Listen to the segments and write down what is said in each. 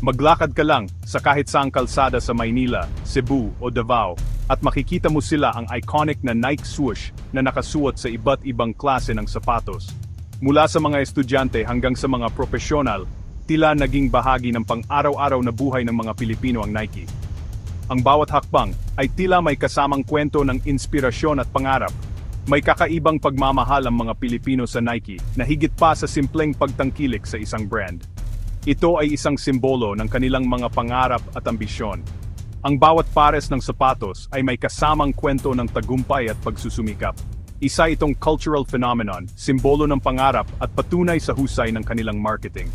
Maglakad ka lang sa kahit saang kalsada sa Maynila, Cebu o Davao, at makikita mo sila ang iconic na Nike swoosh na nakasuot sa iba't ibang klase ng sapatos. Mula sa mga estudyante hanggang sa mga profesional, tila naging bahagi ng pang-araw-araw na buhay ng mga Pilipino ang Nike. Ang bawat hakbang ay tila may kasamang kwento ng inspirasyon at pangarap. May kakaibang pagmamahal ang mga Pilipino sa Nike na higit pa sa simpleng pagtangkilik sa isang brand. Ito ay isang simbolo ng kanilang mga pangarap at ambisyon. Ang bawat pares ng sapatos ay may kasamang kwento ng tagumpay at pagsusumikap. Isa itong cultural phenomenon, simbolo ng pangarap at patunay sa husay ng kanilang marketing.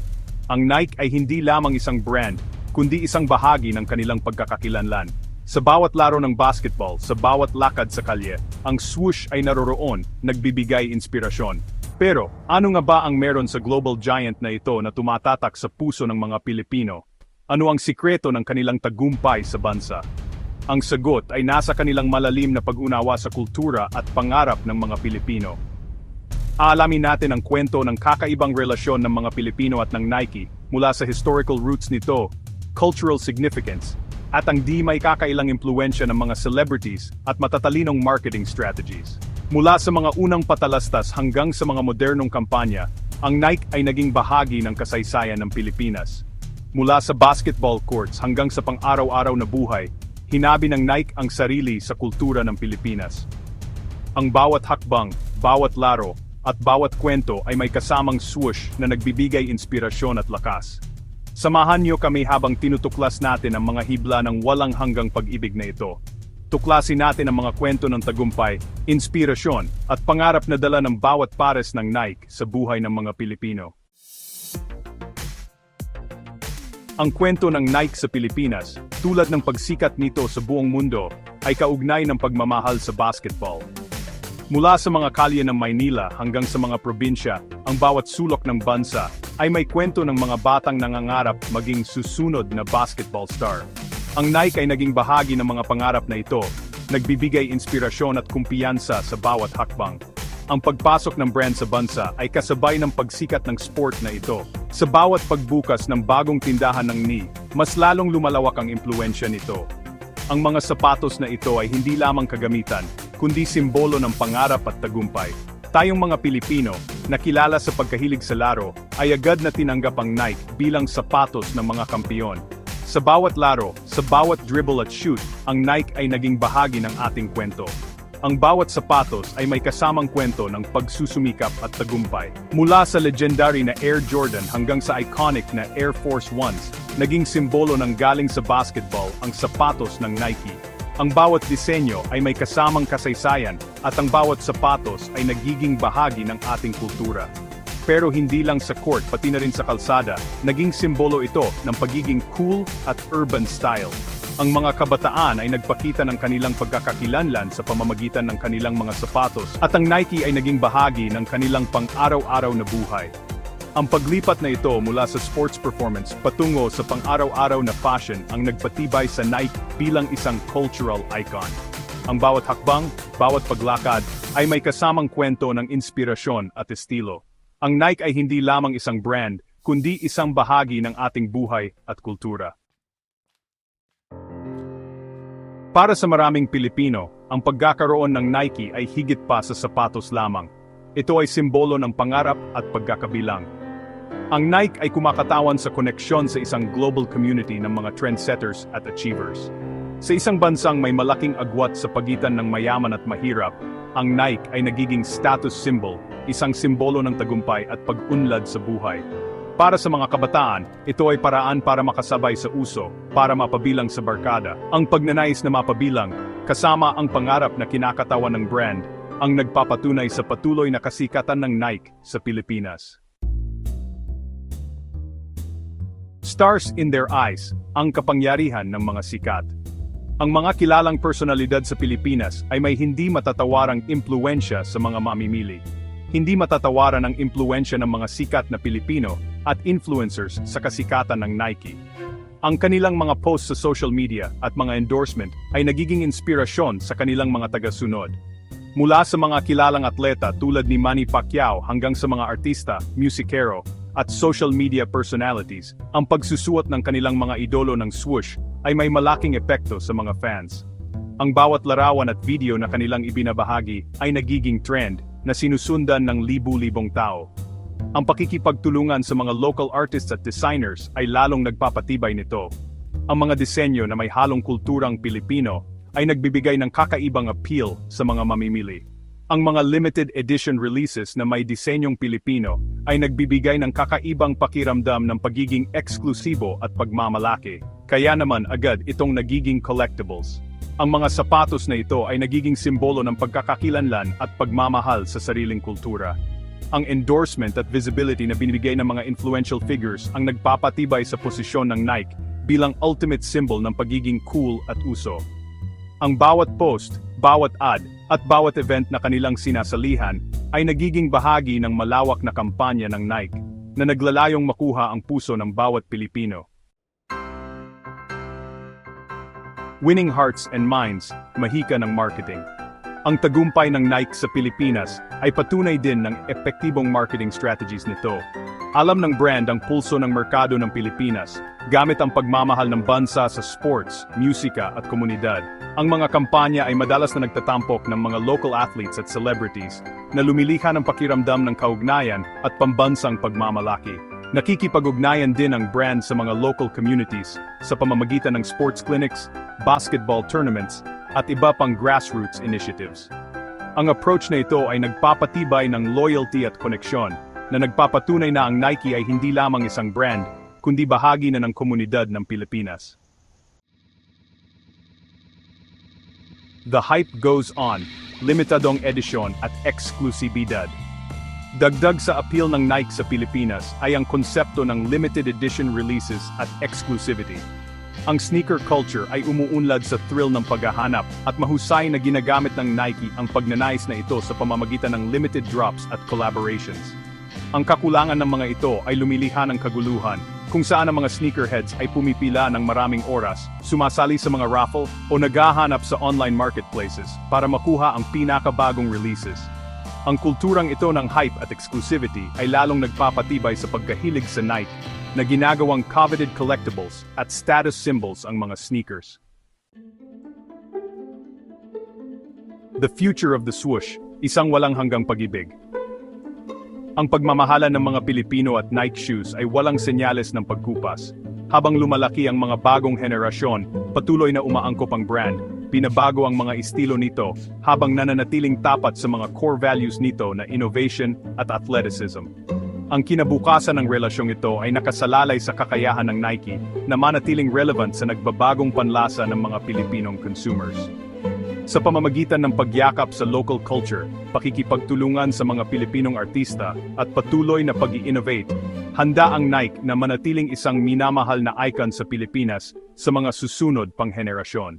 Ang Nike ay hindi lamang isang brand, kundi isang bahagi ng kanilang pagkakakilanlan. Sa bawat laro ng basketball, sa bawat lakad sa kalye, ang swoosh ay naroroon, nagbibigay inspirasyon. Pero, ano nga ba ang meron sa global giant na ito na tumatatak sa puso ng mga Pilipino? Ano ang sikreto ng kanilang tagumpay sa bansa? Ang sagot ay nasa kanilang malalim na pag-unawa sa kultura at pangarap ng mga Pilipino. Aalamin natin ang kwento ng kakaibang relasyon ng mga Pilipino at ng Nike mula sa historical roots nito, cultural significance, at ang di may kakailang impluensya ng mga celebrities at matatalinong marketing strategies. Mula sa mga unang patalastas hanggang sa mga modernong kampanya, ang Nike ay naging bahagi ng kasaysayan ng Pilipinas. Mula sa basketball courts hanggang sa pang-araw-araw na buhay, hinabi ng Nike ang sarili sa kultura ng Pilipinas. Ang bawat hakbang, bawat laro, at bawat kwento ay may kasamang swoosh na nagbibigay inspirasyon at lakas. Samahan niyo kami habang tinutuklas natin ang mga hibla ng walang hanggang pag-ibig na ito. Tuklasin natin ang mga kwento ng tagumpay, inspirasyon, at pangarap na dala ng bawat pares ng Nike sa buhay ng mga Pilipino. Ang kwento ng Nike sa Pilipinas, tulad ng pagsikat nito sa buong mundo, ay kaugnay ng pagmamahal sa basketball. Mula sa mga kalye ng Maynila hanggang sa mga probinsya, ang bawat sulok ng bansa ay may kwento ng mga batang nangangarap maging susunod na basketball star. Ang Nike ay naging bahagi ng mga pangarap na ito, nagbibigay inspirasyon at kumpiyansa sa bawat hakbang. Ang pagpasok ng brand sa bansa ay kasabay ng pagsikat ng sport na ito. Sa bawat pagbukas ng bagong tindahan ng ni, mas lalong lumalawak ang impluensya nito. Ang mga sapatos na ito ay hindi lamang kagamitan, kundi simbolo ng pangarap at tagumpay. Tayong mga Pilipino, na kilala sa pagkahilig sa laro, ay agad na tinanggap ang Nike bilang sapatos ng mga kampiyon. Sa bawat laro, sa bawat dribble at shoot, ang Nike ay naging bahagi ng ating kwento. Ang bawat sapatos ay may kasamang kwento ng pagsusumikap at tagumpay. Mula sa legendary na Air Jordan hanggang sa iconic na Air Force Ones, naging simbolo ng galing sa basketball ang sapatos ng Nike. Ang bawat disenyo ay may kasamang kasaysayan at ang bawat sapatos ay nagiging bahagi ng ating kultura. Pero hindi lang sa court pati na rin sa kalsada, naging simbolo ito ng pagiging cool at urban style. Ang mga kabataan ay nagpakita ng kanilang pagkakakilanlan sa pamamagitan ng kanilang mga sapatos at ang Nike ay naging bahagi ng kanilang pang-araw-araw na buhay. Ang paglipat na ito mula sa sports performance patungo sa pang-araw-araw na fashion ang nagpatibay sa Nike bilang isang cultural icon. Ang bawat hakbang, bawat paglakad ay may kasamang kwento ng inspirasyon at estilo. Ang Nike ay hindi lamang isang brand, kundi isang bahagi ng ating buhay at kultura. Para sa maraming Pilipino, ang pagkakaroon ng Nike ay higit pa sa sapatos lamang. Ito ay simbolo ng pangarap at pagkakabilang. Ang Nike ay kumakatawan sa koneksyon sa isang global community ng mga trendsetters at achievers. Sa isang bansang may malaking agwat sa pagitan ng mayaman at mahirap, ang Nike ay nagiging status symbol, isang simbolo ng tagumpay at pag-unlad sa buhay. Para sa mga kabataan, ito ay paraan para makasabay sa uso, para mapabilang sa barkada. Ang pagnanais na mapabilang, kasama ang pangarap na kinakatawan ng brand, ang nagpapatunay sa patuloy na kasikatan ng Nike sa Pilipinas. Stars in their eyes, ang kapangyarihan ng mga sikat. Ang mga kilalang personalidad sa Pilipinas ay may hindi matatawarang impluensya sa mga mamimili. Hindi matatawaran ang impluensya ng mga sikat na Pilipino at influencers sa kasikatan ng Nike. Ang kanilang mga posts sa social media at mga endorsement ay nagiging inspirasyon sa kanilang mga tagasunod. Mula sa mga kilalang atleta tulad ni Manny Pacquiao hanggang sa mga artista, musikero, at social media personalities, ang pagsusuot ng kanilang mga idolo ng swoosh ay may malaking epekto sa mga fans. Ang bawat larawan at video na kanilang ibinabahagi ay nagiging trend na sinusundan ng libu-libong tao. Ang pakikipagtulungan sa mga local artists at designers ay lalong nagpapatibay nito. Ang mga disenyo na may halong kulturang Pilipino ay nagbibigay ng kakaibang appeal sa mga mamimili. Ang mga limited edition releases na may disenyong Pilipino ay nagbibigay ng kakaibang pakiramdam ng pagiging eksklusibo at pagmamalaki. Kaya naman agad itong nagiging collectibles. Ang mga sapatos na ito ay nagiging simbolo ng pagkakakilanlan at pagmamahal sa sariling kultura. Ang endorsement at visibility na binibigay ng mga influential figures ang nagpapatibay sa posisyon ng Nike bilang ultimate symbol ng pagiging cool at uso. Ang bawat post, bawat ad, at bawat event na kanilang sinasalihan ay nagiging bahagi ng malawak na kampanya ng Nike na naglalayong makuha ang puso ng bawat Pilipino. Winning hearts and minds, mahika ng marketing. Ang tagumpay ng Nike sa Pilipinas ay patunay din ng epektibong marketing strategies nito. Alam ng brand ang pulso ng merkado ng Pilipinas, gamit ang pagmamahal ng bansa sa sports, musika at komunidad. Ang mga kampanya ay madalas na nagtatampok ng mga local athletes at celebrities na lumilikha ng pakiramdam ng kaugnayan at pambansang pagmamalaki. Nakikipag-ugnayan din ang brand sa mga local communities sa pamamagitan ng sports clinics, basketball tournaments, at iba pang grassroots initiatives. Ang approach na ito ay nagpapatibay ng loyalty at koneksyon na nagpapatunay na ang Nike ay hindi lamang isang brand, kundi bahagi na ng komunidad ng Pilipinas. The hype goes on, limitadong edisyon at eksklusibidad. Dagdag sa appeal ng Nike sa Pilipinas ay ang konsepto ng limited edition releases at exclusivity. Ang sneaker culture ay umuunlad sa thrill ng paghahanap at mahusay na ginagamit ng Nike ang pagnanais na ito sa pamamagitan ng limited drops at collaborations. Ang kakulangan ng mga ito ay lumiliha ng kaguluhan, kung saan ang mga sneakerheads ay pumipila ng maraming oras, sumasali sa mga raffle o naghahanap sa online marketplaces para makuha ang pinakabagong releases. Ang kulturang ito ng hype at exclusivity ay lalong nagpapatibay sa pagkahilig sa Nike na ginagawang coveted collectibles at status symbols ang mga sneakers. The future of the swoosh, isang walang hanggang pag-ibig. Ang pagmamahalan ng mga Pilipino at Nike shoes ay walang senyales ng pagkupas. Habang lumalaki ang mga bagong henerasyon, patuloy na umaangkop ang brand, binabago ang mga estilo nito, habang nananatiling tapat sa mga core values nito na innovation at athleticism. Ang kinabukasan ng relasyong ito ay nakasalalay sa kakayahan ng Nike na manatiling relevant sa nagbabagong panlasa ng mga Pilipinong consumers. Sa pamamagitan ng pagyakap sa local culture, pakikipagtulungan sa mga Pilipinong artista, at patuloy na pag-i-innovate, handa ang Nike na manatiling isang minamahal na icon sa Pilipinas sa mga susunod pang henerasyon.